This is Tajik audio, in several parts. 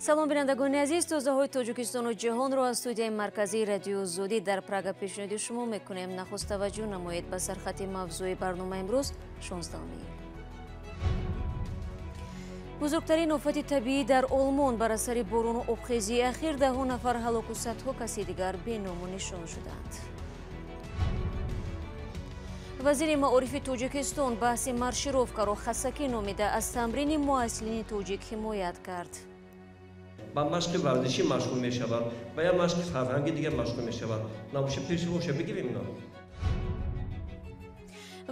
салом бинандагони азиз, тозаҳои тоҷикистону ҷаҳонро аз студияи марказии радио Зудӣ дар Прага пешниҳоди шумо мекунем. Нахуст таваҷҷӯҳ намоед ба сархати мавзӯи барнома имрӯз 16 июл. бузургтарин офати табиӣ дар Олмон бар асари борону обхезии ахир 10 нафар ҳалоку садҳо каси дигар беному нишон шуданд. вазири маорифи Тоҷикистон баҳси маршировкаро хасакӣ номида аз тамрини муассилини тоҷик ҳимоят кард. ба машқи варзишӣ машғул мешавад ва я машқи фарҳанги дигар машғул мешавад. Набоша пешвоша бигирем на.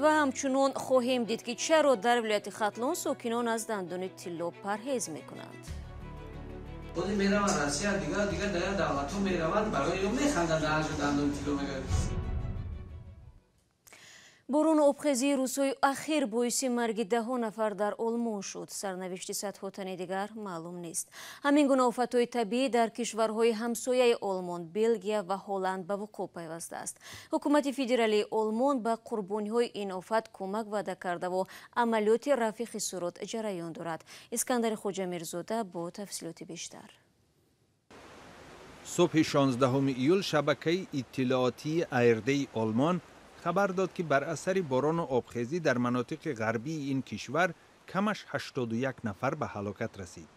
ва ҳамчунон хоҳем дид ки чаро дар вилояти Хатлон сокинон аз дандони тилло парҳез мекунанд. Худи мераванд Россия дигар дар давлатҳо мераванд барои ё механданд ҳажу дандони тилло мегиранд. борону обхезии рӯзҳои ахир боиси марги 10 нафар дар Олмон шуд. Сарнавишти садҳо тани дигар маълум нест. ҳамин гуна офатҳои табиӣ дар кишварҳои ҳамсояи Олмон, Белгия ва Ҳолланд ба вуқӯъ пайвастааст. ҳукумати федералии Олмон ба қурбониҳои ин офат кӯмак ваъда кардаву амалиёти рафъи хисорот ҷараён дорад. Искандари Хоҷамирзода бо тафсилоти бештар. صبح 16 ایول شبکه اطلاعاتی ARD آلمان خبر داد که بر اثر باران و آبخیزی در مناطق غربی این کشور کمش 81 نفر به هلاکت رسید.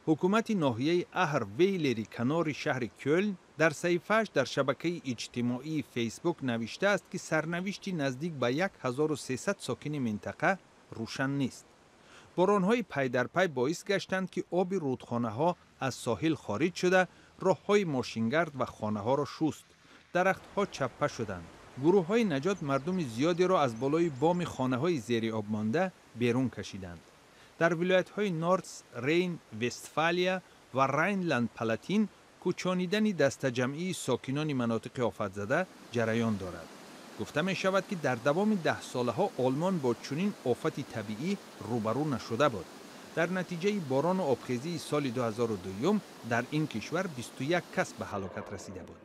حکومت ناحیه اهر ویلری کنار شهر کلن در صفحه‌اش در شبکه اجتماعی فیسبوک نوشته است که سرنوشتی نزدیک به 1300 ساکن منطقه روشن نیست. باران‌های پی در پی باعث گشتند که آب رودخانه‌ها از ساحل خارج شده، راه‌های ماشینگرد و خانه‌ها را شست. درخت‌ها چپه شدند. گروه‌های نجات مردم زیادی را از بالای بام خانه‌های زیر آب مانده بیرون کشیدند. در ولایت‌های نورتس، رین، وستفالیا و راینلند پالاتین کوچانیدن دسته جمعی ساکنان مناطق آفت زده جریان دارد. گفته می شود که در دوام 10 ساله‌ها آلمان با چنین آفت طبیعی روبرو نشده بود. در نتیجه باران و آبخیزی سال 2002 در این کشور 21 کس به هلاکت رسیده بود.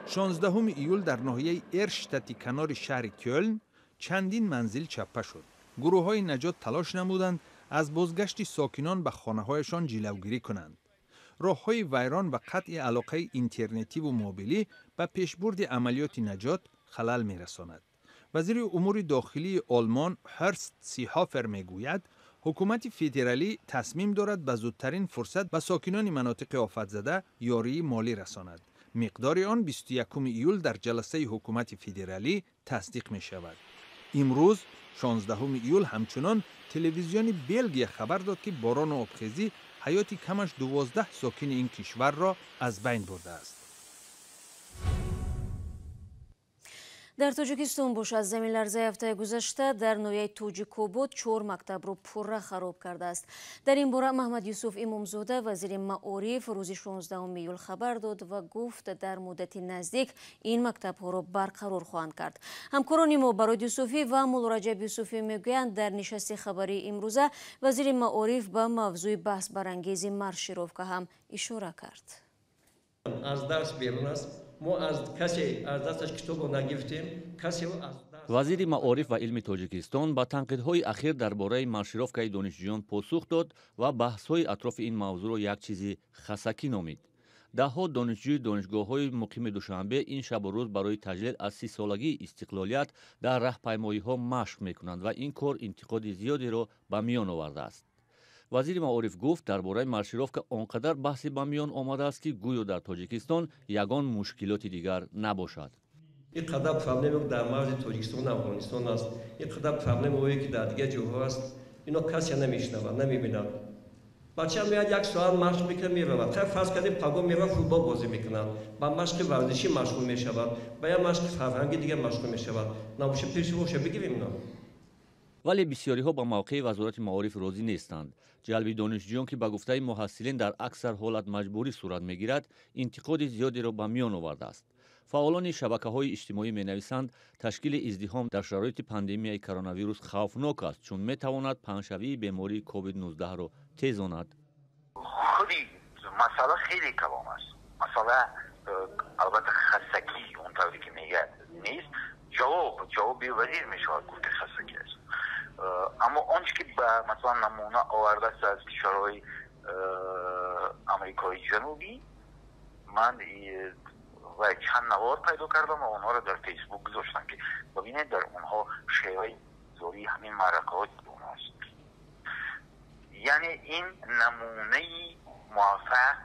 16 ایول در ناحیه ارشتتی کنار شهر کلن چندین منزل چپه شد. گروه‌های نجات تلاش نمودند از بازگشت ساکنان به خانه‌هایشان جلوگیری کنند. راه‌های ویران و قطع علاقه اینترنتی و موبیلی به پیشبرد عملیات نجات خلل می‌رساند. وزیر امور داخلی آلمان هرست سیهافر میگوید حکومت فدرالی تصمیم دارد به زودترین فرصت به ساکنان مناطق آفت زده یاری مالی رساند. مقدار آن 21 ایول در جلسه حکومت فدرالی تصدیق می شود. امروز 16 ایول همچنان تلویزیون بلژیک خبر داد که باران و آبخیزی حیات کمش 12 ساکن این کشور را از بین برده است. дар Тоҷикистон бош аз заминларзаи ҳафтаи гузашта дар ноҳияи Тоҷикобод 4 мактабро пурра хароб кардааст. дар ин бора Маҳмад Юсуф Имомзода, вазири маориф, рӯзи 16 июл хабар дод ва гуфт дар муддати наздик ин мактабҳоро барқарор хоҳанд кард. ҳамкорони мо Барод Юсуфӣ ва Муллораҷаб Юсуфӣ мегӯянд, дар нишасти хабарии имрӯза вазири маориф ба мавзӯи баҳсбарангези маршировка ҳам ишора кард. аз дарс берун аст. мо аз касе аз дасташ китобро нагирифтем. вазири маориф ва илми Тоҷикистон ба танқидҳои ахир дар бораи маршировкаи донишҷӯён посух дод ва баҳсҳои атрофи ин мавзӯъро як чизи хасакӣ номид. даҳҳо донишҷӯи донишгоҳҳои муқими Душанбе ин шабу рӯз барои таҷлил аз 30-солагии истиқлолият дар раҳпаймоиҳо машқ мекунанд ва ин кор интиқоди зиёдеро ба миён овардааст. вазири маориф гуфт дар бораи маршировка он қадар баҳсе ба миён омадааст ки гӯё дар Тоҷикистон ягон мушкилоти дигар набошад. ин қадар проблема дар марзи Тоҷикистон Афғонистон аст. ин қадар проблемае ки дар дигар ҷоҳо аст. ино касе намешнавад, намебинад. бача меяд 1 соат машқ мекунад меравад. хай фарз кардем пагон меравад футбол бозӣ мекунад. ба машқи варзишӣ машғул мешавад. ба я машқи фарҳанги дигар машғул мешавад. набоша пешвоша бигирем на. вале бисёриҳо ба мавқеи вазорати маориф розӣ нестанд. ҷалби донишҷӯён ки ба гуфтаи муҳассилин дар аксар ҳолат маҷбурӣ сурат мегирад, интиқоди зиёдеро ба миён овардааст. фаъолони шабакаҳои иҷтимоӣ менависанд, ташкили издиҳом дар шароити пандемияи коронавирус хавфнок аст, чун метавонад паҳншавии бемории COVID-19-ро тезонад. худи масъала хеле калон аст. масъала албатта хастагӣ онтавре ки мегӯяд нест. ҷавоби вазир мешавад гуфт ки хастагӣ аст. аммо он че ки ба масалан намуна овардааст аз кишварҳои آمریکای جنوبی من و چند نوار پیدا کردم و اونها رو در فیسبوک گذاشتم که ببینید در اونها شیوه زوری همین معرکه ها اونهاست. یعنی این نمونه موفق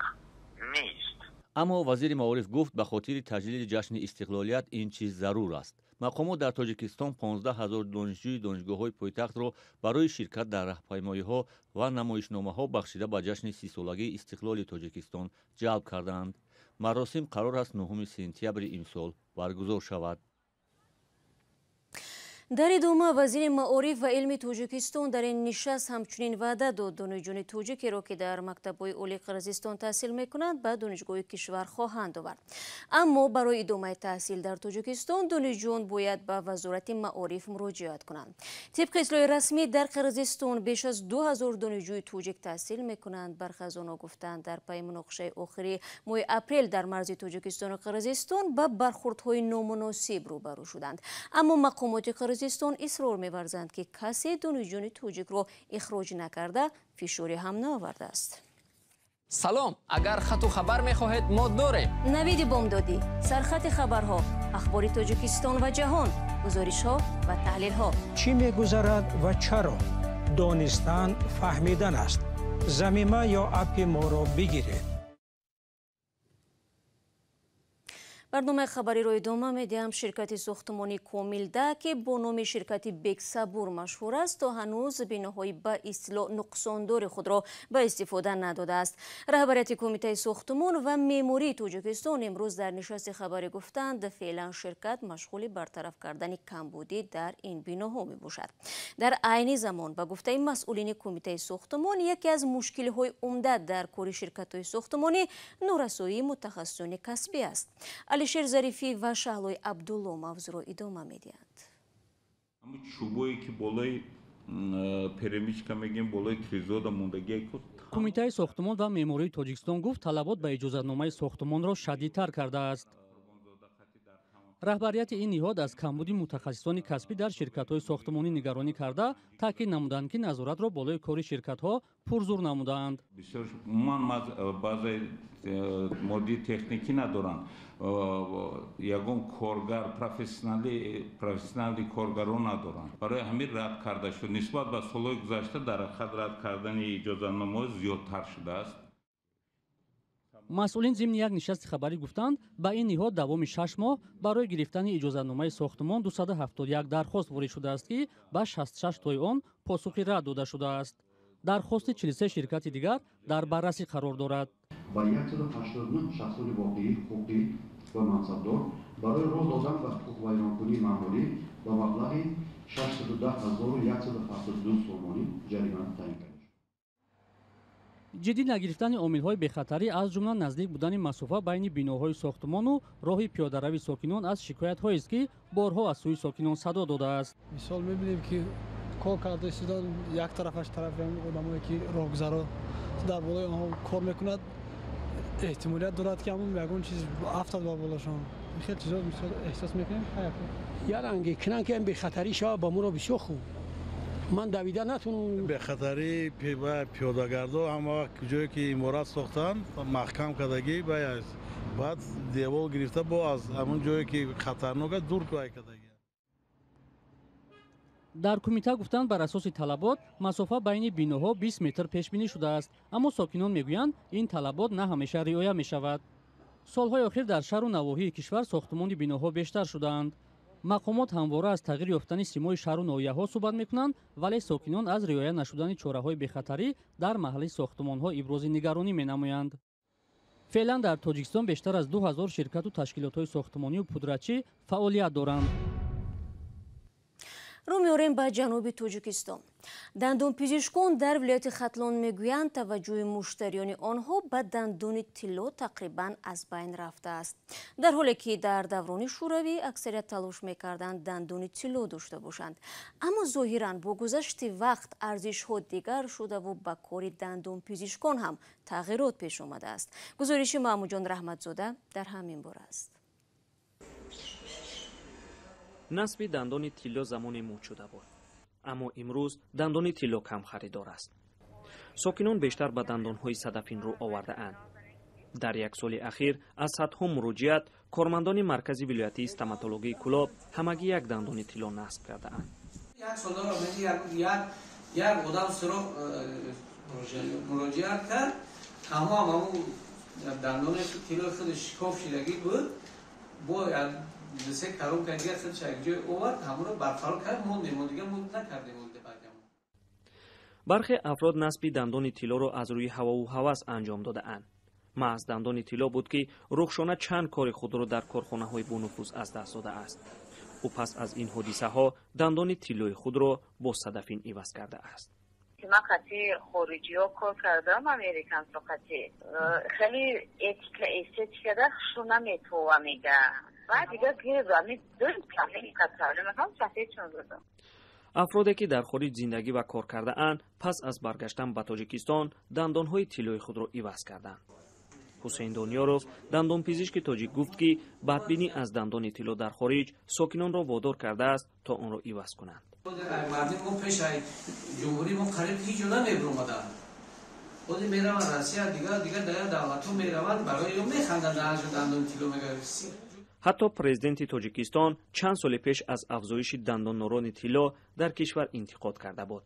نیست. اما وزیر معارف گفت به خاطر تجلیل جشن استقلالیت این چیز ضرور است. مقامات در تاجیکستان 15,000 دانشجوی دانشگاه‌های پایتخت را برای شرکت در راهپیمایی‌ها و نمایشنامه‌ها بخشیده به جشن 30 سالگی استقلال تاجیکستان جلب کردند. مراسم قرار است 9 سپتامبر امسال برگزار شود. در ادامه وزیر معارف و علم تاجیکستان در این نشست همچنین وعده داد دانشجویان تاجیکی را که در مکتب‌های عالی قرقیزستان تحصیل می‌کنند به دانشگاه کشور خواهند آورد. اما برای ادامه تحصیل در تاجیکستان دانشجویان باید به وزارت معارف مراجعت کنند. طبق اطلاع رسمی در قرقیزستان بیش از 2000 دانشجوی تاجیک تحصیل می‌کنند. برخی از آنها گفتند در پی مناقشه آخری ماه اپریل در مرز تاجیکستان و قرقیزستان به برخوردهای نامناسب روبرو شدند. اما مقامات قرقیزستان اصرار می‌ورزند که کسی دانشجویان تاجیک را اخراج نکرده فشاری هم نآورده است. سلام، اگر خط و خبر می‌خواهید ما داریم. نوید بامدادی، سرخط خبرها، اخبار تاجیکستان و جهان، گزارش‌ها و تحلیل‌ها. چی می‌گذرد و چرا؟ دانستن فهمیدن است. زمینه یا اپ ما را بگیرید. برنامه خبری رو ادامه میدیم. شرکت ساختمانی کاملده که با نام شرکت بیگ صبور مشهور است تا هنوز بناهای به اصطلاح نقصاندار خود را به استفاده نداده است. رهبریت کمیته ساختمان و معماری تاجیکستان امروز در نشست خبری گفتند فعلا شرکت مشغول برطرف کردن کمبودی در این بناها می باشد. در عین زمان به گفته مسئولین کمیته ساختمان یکی از مشکل‌های عمده در کار شرکت‌های ساختمانی نارسایی متخصصان کسبی است. علیشیر ظریفی و شهلوی عبدالله موضوع را ادامه می‌دهند. چوبایی که بالای پیرمیچکا میگیم بالای تریزودا موندگی بود. کمیته ساختمان و معماری تاجیکستان گفت طلبات به اجازتنامه ساختمان را شدیدتر کرده است. رهبریت این نهاد از کمبود متخصصان کسبی در شرکت‌های ساختمانی نگرانی کرده تاکید نمودند که نظارت را بالای کار شرکت‌ها پرزور نمودند. بسیار بعضی مدیر تکنیکی ندارند. یگان کارگر پروفسیونالی کارگران ندارند. برای همین رد کرده شد. نسبت به سال‌های گذشته در خط رد کردن اجازتنامه زیادتر شده است. مسئولین ضمن یک نشست خبری گفتند با این نهاد دوام 6 ماه برای گرفتن اجازتنامه ساختمان 271 درخواست وارد شده است که به 66 تای آن پاسخی رد داده شده است. درخواست 43 شرکت دیگر در بررسی قرار دارد. با 189 شخصان واقعی حقوقی و منصبدار برای راه دادن به حقوق ویرانکنی معمولی با مبلغ 610,172 سومانی جریمه تعیین کرد. جدی نگرفتن عامل‌های بخطری از جمله نزدیک بودن مسافه بین بناهای ساختمان و راه پیاده‌روی ساکنان از شکایت‌هایی است که بارها از سوی ساکنان صدا داده است. مثال می‌بینیم که کار کرده شدن یک طرفش طرف آدمایی که راهگذرا در بالای آنها کار می‌کند احتمالیت دارد که همون یگان چیز افتاد با بالاشون. خیلی چیزا مثال احساس می‌کنیم یا رنگی کنن که این بخطری شاه با ما بسیار خوب من دویده نتونم. به خطری پیاده‌گردا هم جایی که عمارت ساختن محکم کردگی باید بعد دیوار گرفته با از همون جایی که خطرناک دور کردگی. در کمیته گفتند بر اساس طلبات مسافه بین بناها 20 متر پیش بینی شده است، اما ساکنان میگویند این طلبات نه همیشه رعایت می‌شود. سالهای اخیر در شهر و نواحی کشور ساختمان بناها بیشتر شدند. مقامات همواره از تغییر یافتن سیمای شهر و ناحیه‌ها صحبت می‌کنند، ولی ساکنان از رعایت نشدن چاره‌های بخطری در محل ساختمان‌ها ابراز نگرانی می‌نمایند. فعلا در تاجیکستان بیشتر از 2000 شرکت و تشکیلات‌های ساختمانی و پودرچی فعالیت دارند. رو میاریم به جنوب تاجیکستان. دندان پزشکان در ولایت ختلان میگویند توجه مشتریان آنها به دندان طلا تقریبا از بین رفته است، در حالی که در دوران شوروی اکثریت تلاش میکردند دندان طلا داشته باشند. اما ظاهرا با گذشت وقت ارزش ها دیگر شده و به کار دندان پزشکان هم تغییرات پیش آمده است. گزارش محمود جان رحمتزاده در همین باره است. نصب دندان طلا زمان مد شده بود، اما امروز دندان طلا کم خریدار است. ساکنان بیشتر به دندانهای صدفین رو آورده اند. در یک سال اخیر از صدها مراجعت کارمندان مرکزی ولایتی استوماتولوژی کلاب همگی یک دندان طلا نصب کرده اند. یک سال یک آدم سراغ مراجعت کرد، تمام دندان طلا خودش شکاف شدگی بود، با دسته کارم که دیگر خودش یک جای آورد، همون رو برقرار کرد، موندیم دیگر نکردیم. برخی افراد نصب دندان طلا را از روی هوا و هوس انجام داده اند. محض دندان طلا بود که رخشانه چند کار خود را در کارخانه های بونفوذ از دست داده است. او پس از این حادثه ها دندان طلای خود را با صدفین عوض کرده است. من قطعی خارجی ها کار کردم، امریکن تو قطعی خیلی استیتیکه شو نمیتوه میگه و دیگه گیرم داریم کمی قطعه میکنم صحیح چون بودم. افرادی که در خارج زندگی و کار کرده اند پس از برگشتن به تاجیکستان دندانهای طلای خود را عوض کردند. حسین دانیاروف دندان پزشک تاجیک گفت که بدبینی از دندان طلا در خارج ساکنان را وادار کرده است تا آن را عوض کنند. مردم ما پیش جمهوری ما قریب هیچ جا نمی‌برودن. خود میروند روسیه دیگه دولت‌ها میروند برای میخندن در دندان طلا میگیرن. حتی پرزیدنت تاجیکستان چند سال پیش از افزایش دندان نوران طلا در کشور انتقاد کرده بود.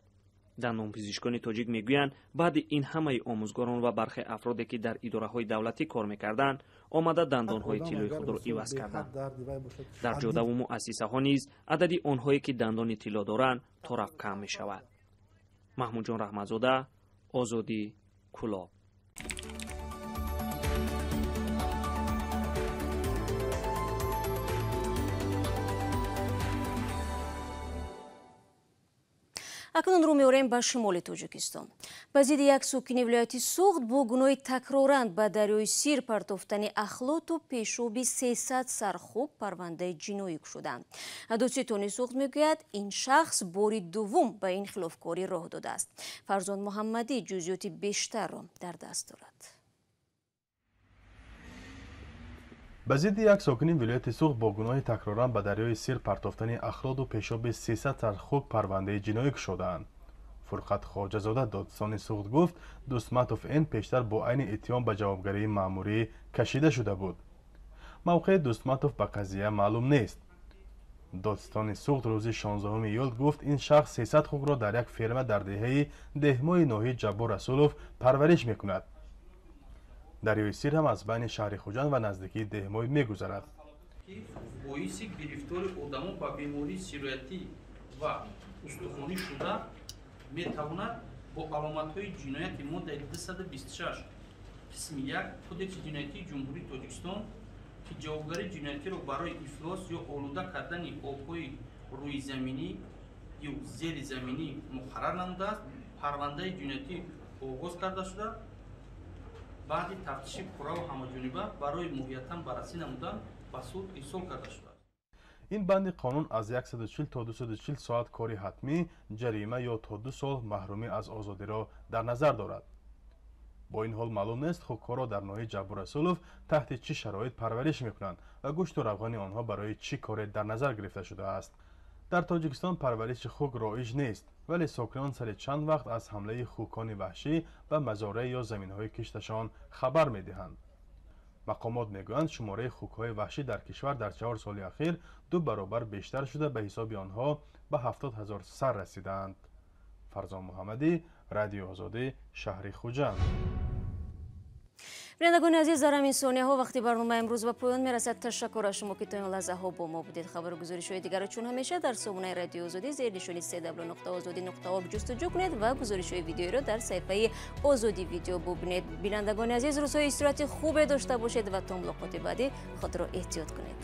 دندان پزشکان تاجیک میگویند بعد این همه آموزگاران و برخی افرادی که در اداره‌های دولتی کار میکردند آمده دندان‌های طلای خود را عوض کردند. در جاده و مؤسسه‌ها نیز عددی آنهایی که دندان طلا دارند تا رفت کم میشود. محمود جان رحمتزاده، آزادی، کلاب. акнун рӯ меорем ба шимоли тоҷикистон. ба зидди як сокини вилояти суғд бо гуноҳи такроран ба дарёи сир партофтани ахлоту пешоби 300 сархоб парвандаи ҷиноӣ кушуданд. додситони суғд мегӯяд ин шахс бори дуввум ба ин хилофкорӣ роҳ додааст. фарзон муҳаммадӣ ҷузъиёти бештарро дар даст дорад. ба зидди як сокини вилояти суғд бо гуноҳи такроран ба дарёи сир партофтани ахлоду пешоби 300 сархоб парвандаи ҷиноӣ кушодаанд. фурқат хоҷазода додистони суғд гуфт дустматов н пештар бо айни иттиҳом ба ҷавобгарии маъмурӣ кашида шуда буд. мавқеи дустматов ба қазия маълум нест. додистони суғд рӯзи 16 июл гуфт ин шахс 300 хугро дар як ферма дар деҳаи деҳмои ноҳияи ҷаббор расулов парвариш мекунад. дарёи сир ҳам аз байни шаҳри хуҷанд ва наздикии деҳмой мегузарад. боиси гирифтори одамо ба бемории сироятӣ ва устухонӣ шуда метавонад бо аломатҳои ҷинояти моддаи 226 қисми 1 кодекси ҷиноятии ҷумҳурии тоҷикистон ки ҷавобгарии ҷиноятиро барои ифлос ё олуда кардани обҳои рӯизаминӣ ё зеризаминӣ муқаррар намудааст, парвандаи ҷиноятӣ оғоз карда шуда баъди тафтиши пурраву ҳамаҷониба барои моҳиятан баррасӣ намудан ба суд ирсол карда шудааст. ин банди қонун аз 140 то 240 соат кори ҳатмӣ, ҷарима ё то 2 сол маҳрумӣ аз озодиро дар назар дорад. бо ин ҳол маълум нест хуккоро дар ноҳияи ҷаббор расулов таҳти чӣ шароит парвариш мекунанд ва гӯшту равғани онҳо барои чӣ коре дар назар гирифта шудааст. дар тоҷикистон парвариши хук роиж нест, вале сокинон сари чанд вақт аз ҳамлаи хукони ваҳшӣ ба мазора ё заминҳои кишташон хабар медиҳанд. мақомот мегӯянд шумораи хукҳои ваҳшӣ дар кишвар дар 4 соли ахир 2 баробар бештар шуда ба ҳисоби онҳо ба 70 000 сар расидаанд. фарзон муҳаммадӣ, радиои озодӣ, шаҳри хуҷанд. бинандагони азиз, дар ҳамин сониyaҳо вақти барнома имрӯз ба поён мерасад. ташаккур аз шумо ки то ин лаҳзаҳо бо мо будед. хабаргузоришҳои дигарро чун ҳамеша дар сомонаи радиои озодӣ зери нишони www.ozodi.org ҷустуҷӯ кунед ва гузоришҳои видеоиро дар саҳифаи озоди видео бубинед. бинандагони азиз, рӯзҳои истироҳати хубе дошта бошед ва то мулоқоти баъдӣ худро эҳтиёт кунед.